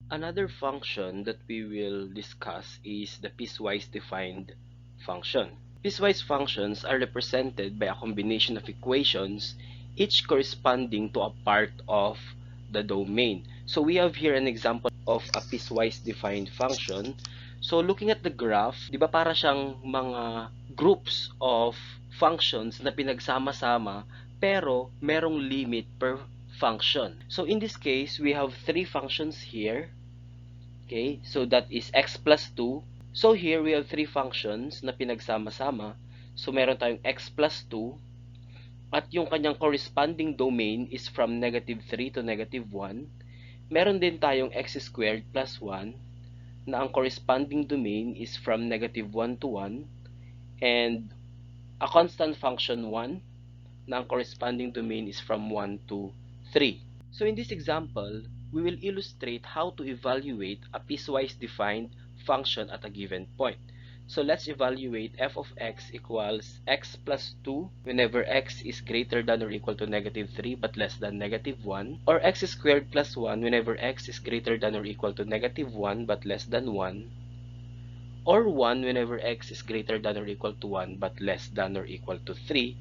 Another function that we will discuss is the piecewise-defined function. Piecewise functions are represented by a combination of equations, each corresponding to a part of the domain. So we have here an example of a piecewise-defined function. So looking at the graph, di ba para siyang mga groups of functions na pinagsama-sama pero merong limit per function. So in this case, we have three functions here. Okay, so that is x plus 2. So here we have three functions na pinagsama-sama. So meron tayong x plus 2 at yung kanyang corresponding domain is from negative 3 to negative 1. Meron din tayong x squared plus 1 na ang corresponding domain is from negative 1 to 1 and a constant function 1 na ang corresponding domain is from 1 to 3. So in this example, we will illustrate how to evaluate a piecewise defined function at a given point. So let's evaluate f of x equals x plus 2 whenever x is greater than or equal to negative 3 but less than negative 1, or x squared plus 1 whenever x is greater than or equal to negative 1 but less than 1, or 1 whenever x is greater than or equal to 1 but less than or equal to 3,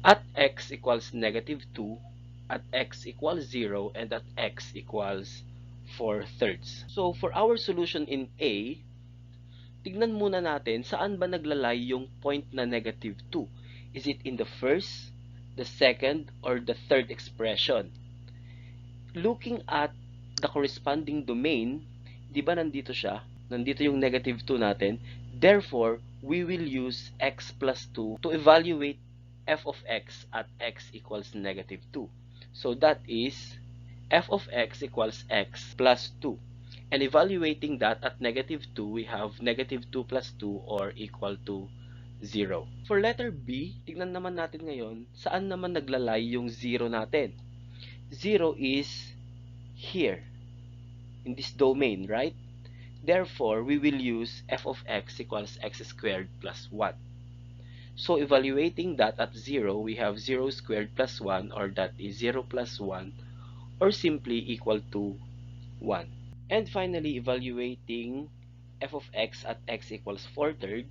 at x equals negative 2, at x equals 0, and at x equals 4/3. So for our solution in A, tignan muna natin saan ba naglalay yung point na negative 2. Is it in the first, the second, or the third expression? Looking at the corresponding domain, di ba nandito siya? Nandito yung negative 2 natin. Therefore, we will use x plus 2 to evaluate f of x at x equals negative 2. So that is f of x equals x plus 2. And evaluating that at negative 2, we have negative 2 plus 2 or equal to 0. For letter B, tignan naman natin ngayon saan naman naglalay yung 0 natin. 0 is here in this domain, right? Therefore, we will use f of x equals x squared plus 1. So evaluating that at 0, we have 0 squared plus 1, or that is 0 plus 1, or simply equal to 1. And finally, evaluating f of x at x equals 4/3.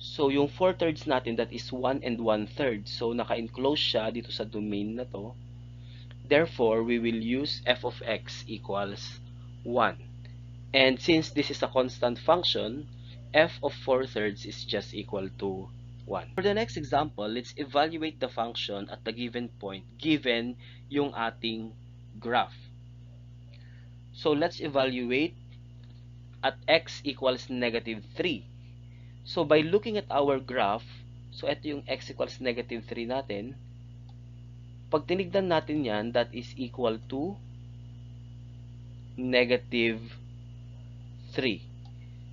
So yung 4/3 natin, that is 1 and 1/3. So naka-enclose siya dito sa domain na to. Therefore, we will use f of x equals 1. And since this is a constant function, f of 4/3 is just equal to 1. For the next example, let's evaluate the function at the given point given yung ating graph. So let's evaluate at x equals negative 3. So by looking at our graph, so ito yung x equals negative 3 natin. Pag tinignan natin yan, that is equal to negative 3.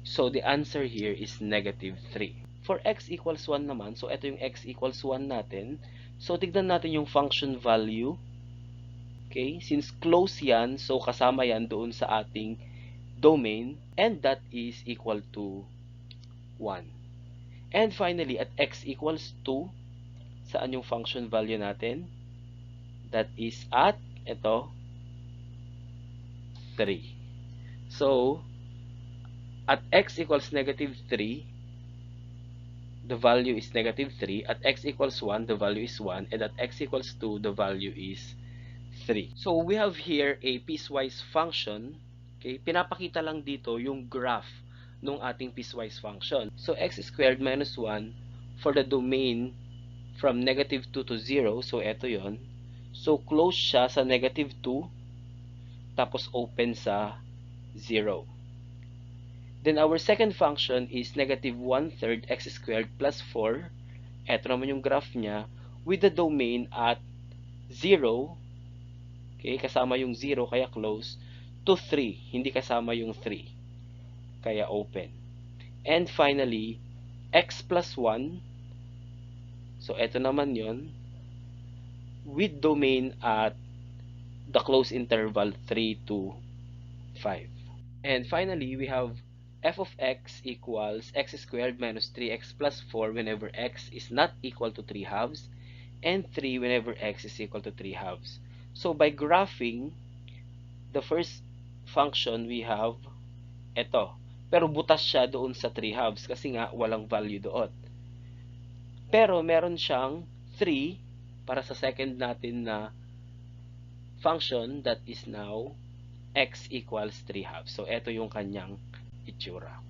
So the answer here is negative 3. For x equals 1 naman, so ito yung x equals 1 natin. So tignan natin yung function value. Okay, since close yan, so kasama yan doon sa ating domain, and that is equal to 1. And finally, at x equals 2, saan yung function value natin? That is at, ito, 3. So, at x equals negative 3, the value is negative 3. At x equals 1, the value is 1. And at x equals 2, the value is 3. So, we have here a piecewise function. Okay? Pinapakita lang dito yung graph nung ating piecewise function. So, x squared minus 1 for the domain from negative 2 to 0. So, eto yon. So, close siya sa negative 2, tapos open sa 0. Then our second function is negative 1/3 x squared plus 4. Ito naman yung graph niya with the domain at 0. Okay, kasama yung 0 kaya close, to 3. Hindi kasama yung 3 kaya open. And finally, x plus 1. So ito naman yon with domain at the close interval 3 to 5. And finally, we have f of x equals x squared minus 3x plus 4 whenever x is not equal to 3/2, and 3 whenever x is equal to 3/2. So by graphing, the first function, we have ito. Pero butas siya doon sa 3 halves kasi nga walang value doon. Pero meron siyang 3 para sa second natin na function that is now x equals 3 halves. So, ito yung kanyang itsura.